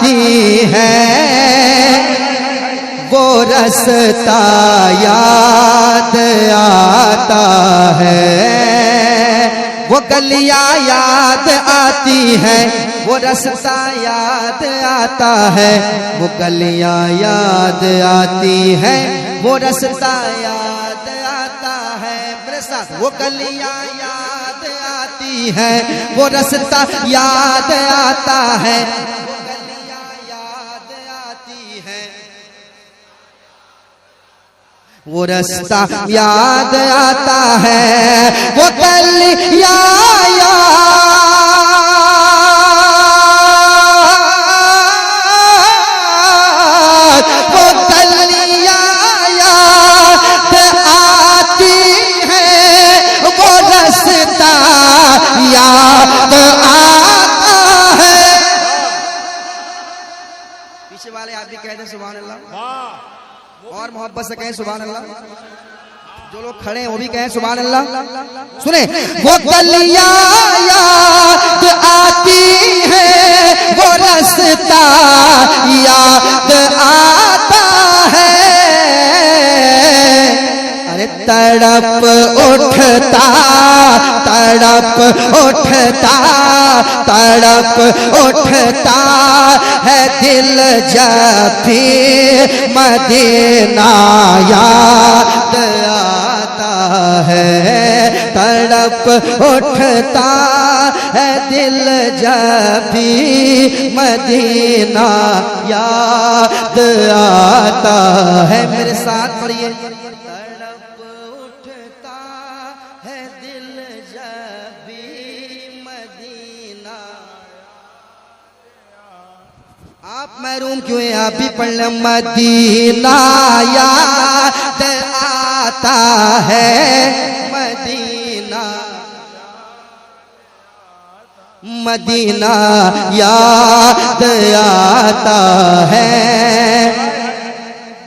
आती है वो रास्ता याद आता है, वो गलियां याद आती है, वो रास्ता याद आता है, वो गलियां याद आती है, वो रास्ता याद आता है। मेरे साथ, वो गलियां याद आती है, वो रास्ता याद आता है, वो गलियां याद आती है, वो रास्ता याद आता है, वो गलियां वाले आप भी कहते हैं सुभान अल्लाह, और मोहब्बत से कहें सुभान अल्लाह। जो लोग खड़े हैं वो भी कहें सुभान अल्लाह। सुने, वो गलियां याद आती है, वो रास्ता याद आता है, अरे तड़प उठता तड़प उठता तड़प उठता है दिल जब भी मदीना याद आता है, तड़प उठता है दिल जब भी मदीना याद आता है। मेरे साथ पढ़िए, तड़प उठता है दिल जब भी मदीना। आप महरूम क्यों हैं, आप भी पढ़ लें। मदीना याद आता है, मदीना मदीना याद आता है।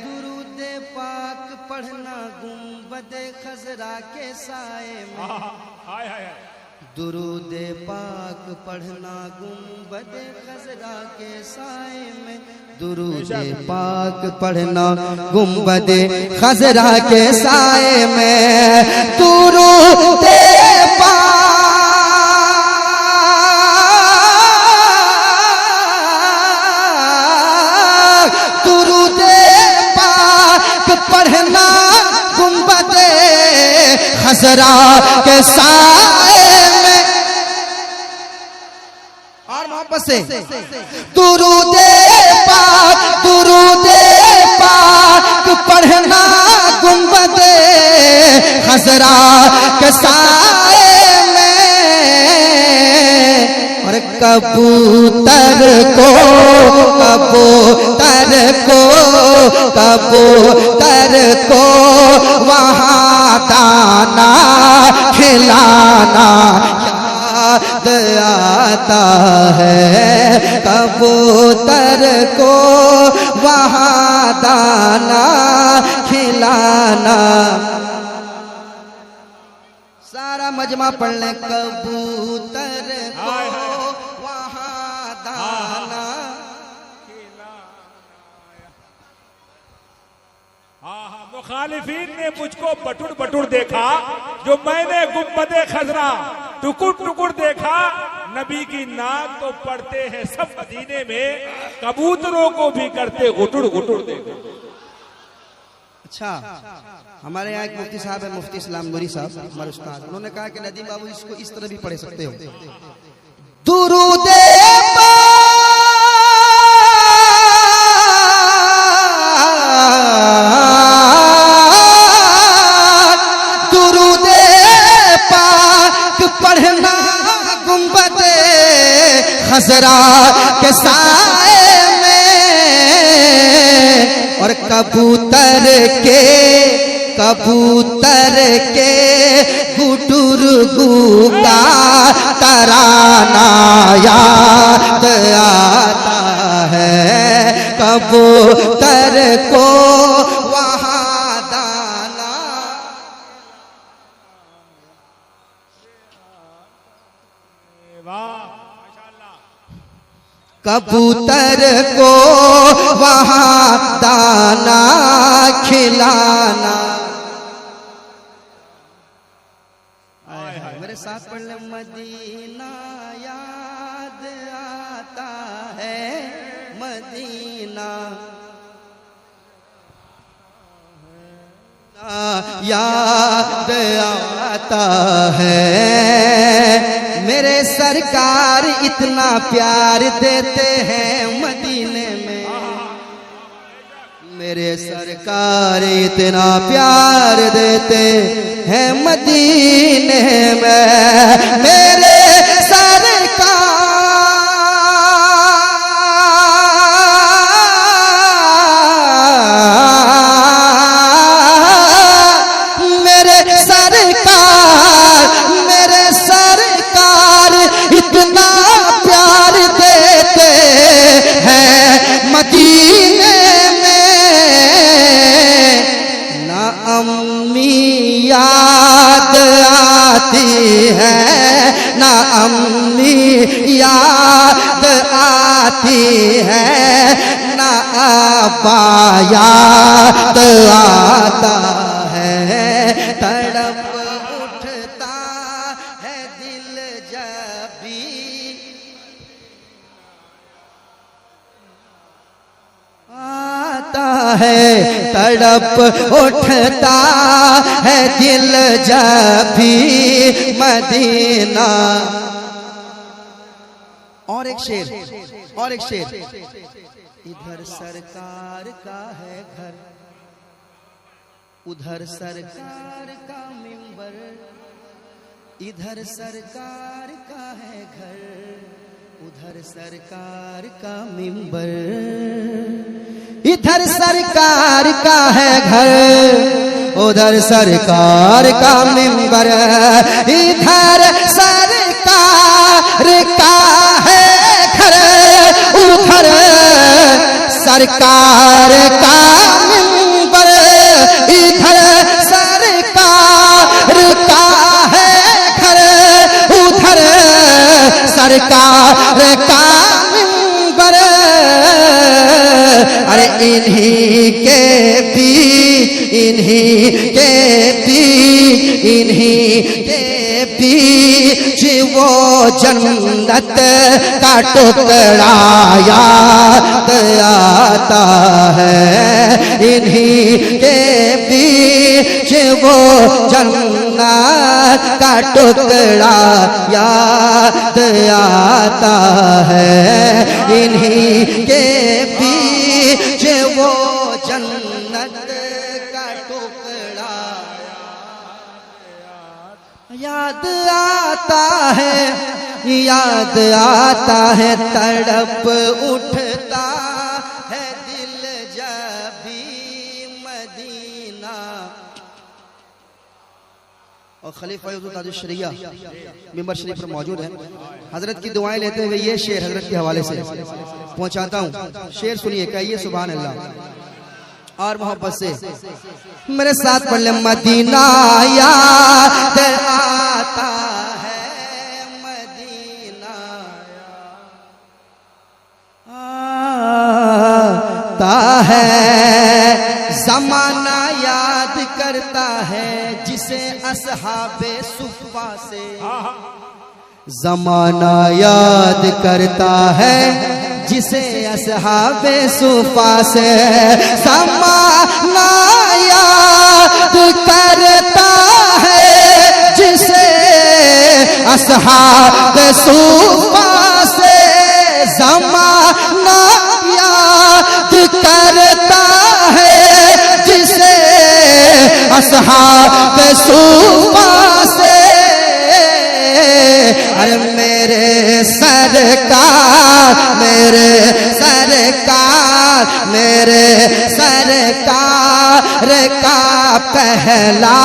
दुरूद पाक पढ़ना गुंबद खजरा के साए में, दुरूद पाक पढ़ना गुंबद खजरा के साए में, दुरूद पाक पढ़ना गुंबद खजरा के साए में, दुरूद पढ़ना गुंबद खजरा के साए में। और मोहब्बत से, दुरूद पाक पढ़ना गुंबद खजरा के साए में, और कबूतर को वहाँ दाना खिलाना याद आता है, कबूतर को वहाँ दाना खिलाना। सारा मजमा पढ़ लें, कबूतर को वहाँ दाना। मुखालिफीन ने मुझको बटुर बटुर देखा, जो मैंने गुंबदे खजरा टुकुर टुकुर देखा। नबी की नाक तो पढ़ते हैं सब मदीने में, कबूतरों को भी करते गुटुर गुटुर देखा। अच्छा, हमारे यहाँ एक मुफ्ती साहब है, मुफ्ती इस्लाम नूरी साहब, हमारे उस्ताद, उन्होंने कहा कि नदीम बाबू इसको इस तरह भी पढ़ सकते हो। दुरूद पढ़ना गुंबद खजरा के साए में, और कबूतर के गुटुरगू का तराना याद आता है, कबूतर को वहाँ दाना। कबूतर को वहां दाना खिलाना। मेरे साथ पढ़ ले। मदीना याद आता है, मदीना याद आता है। मेरे सरकार इतना प्यार देते हैं मदीने में, मेरे सरकार इतना प्यार देते हैं मदीने में। मेरे सरकार इतना प्यार देते हैं मदीने में। ना अम्मी याद आती है, ना अम्मी याद आती है, ना अब्बा याद आता है। तड़प उठता है दिल जब भी आता है, तड़प उठता है दिल जब भी मदीना। और एक शेर, और एक शेर। इधर सरकार का है घर, उधर सरकार का मिंबर। इधर सरकार का है घर, उधर सरकार का मिंबर। इधर सरकार का है घर, उधर सरकार का मिंबर। इधर सरकार का है घर, उधर सरकार का मिंबर। इधर सरकार का है घर, उधर सरकार का मिंबर। अरे इन्हीं के बीच, इन्हीं के बीच, इन्हीं के बीच वो जन्नत का टुकड़ा याद आता है। इन्हीं के बीच वो जन्नत का टुकड़ा याद आता है। इन्हीं के बीच वो जन्नत का टुकड़ा याद आता है, याद आता है। तड़प उठता है दिल जब भी मदीना। और खलीफा ताज शरिया मिंबर शरीफ पर मौजूद है। हजरत की दुआएं लेते हुए ये शेर हजरत के हवाले से पहुंचाता हूं। शेर सुनिए, कहिए सुभान अल्लाह और मोहब्बत से मेरे साथ पढ़ ले। मदीना याद आता है, मदीना आता है। जमाना याद करता है जिसे असहाबे सुफ़ा से। जमाना याद करता है जिसे असहाबे सुफ़ा से। जमाना याद करता है जिसे असहाबे सुफ़ा से। जमाना याद करता है जिसे असहाबे सुफ़ा से। अरे मेरे सरकार, मेरे सरकार, मेरे सरकार का पहला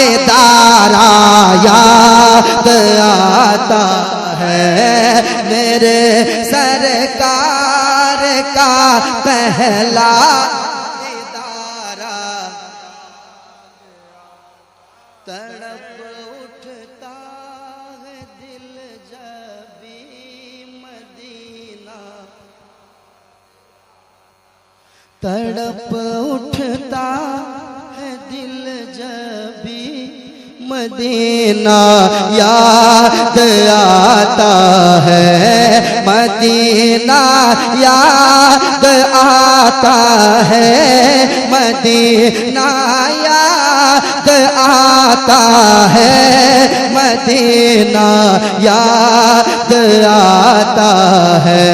इदारा याद आता है। मेरे सरकार का पहला इदारा। तड़प उठता है दिल जब भी मदीना तड़प उठता है दिल जब भी मदीना याद आता है, मदीना याद आता है, मदीना याद आता है, मदीना याद आता है।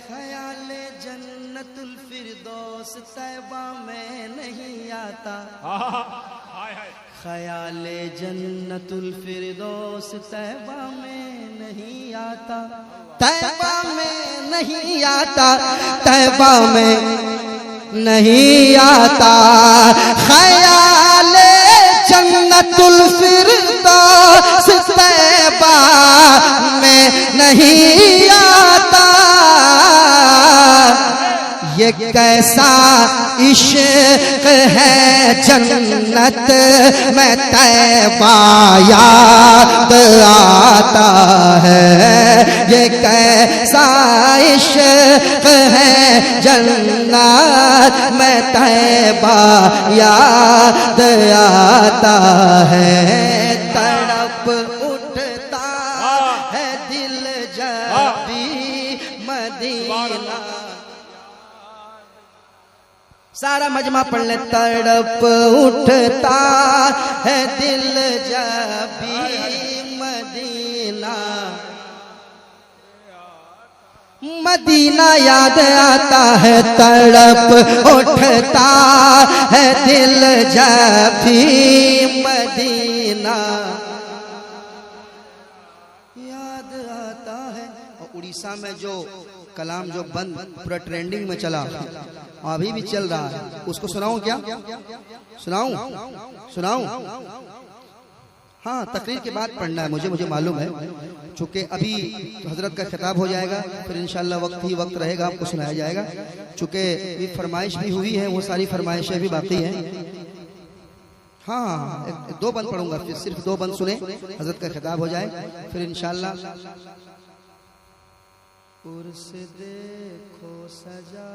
ख्याले जन्नतुल फिरदौस तैबा में नहीं आता, ख्याले जन्नतुल फिरदौस तैबा में नहीं आता, तैबा में नहीं आता, तैबा में नहीं आता। ख्याले जन्नतुल फिरदौस तैबा में नहीं आता। ये कैसा इश्क है जन्नत में तैबा याद आता है, ये कैसा इश्क है जन्नत में तैबा याद आता है। तड़प उठता है दिल जब भी मदीना। सारा मजमा पढ़ ले। तड़प उठता है दिल जब भी मदीना, मदीना याद आता है। तड़प उठता है दिल जब भी मदीना याद आता है। और उड़ीसा में जो कलाम जो बंद पूरा ट्रेंडिंग में चला, अभी भी चल रहा है, उसको सुनाऊं क्या? सुनाऊं? हाँ, तकरीर के बाद पढ़ना है मुझे मालूम है, चूंकि अभी तो हजरत का खिताब हो जाएगा, फिर इंशाल्लाह वक्त रहेगा, आपको सुनाया जाएगा। चूंकि ये फरमाइश भी हुई है, वो सारी फरमाइशें भी बाकी हैं। हाँ, 2 बंद पढ़ूंगा, फिर सिर्फ 2 बंद सुने, हजरत का खिताब हो जाए, फिर इंशाल्लाह उर्स देखो सजा।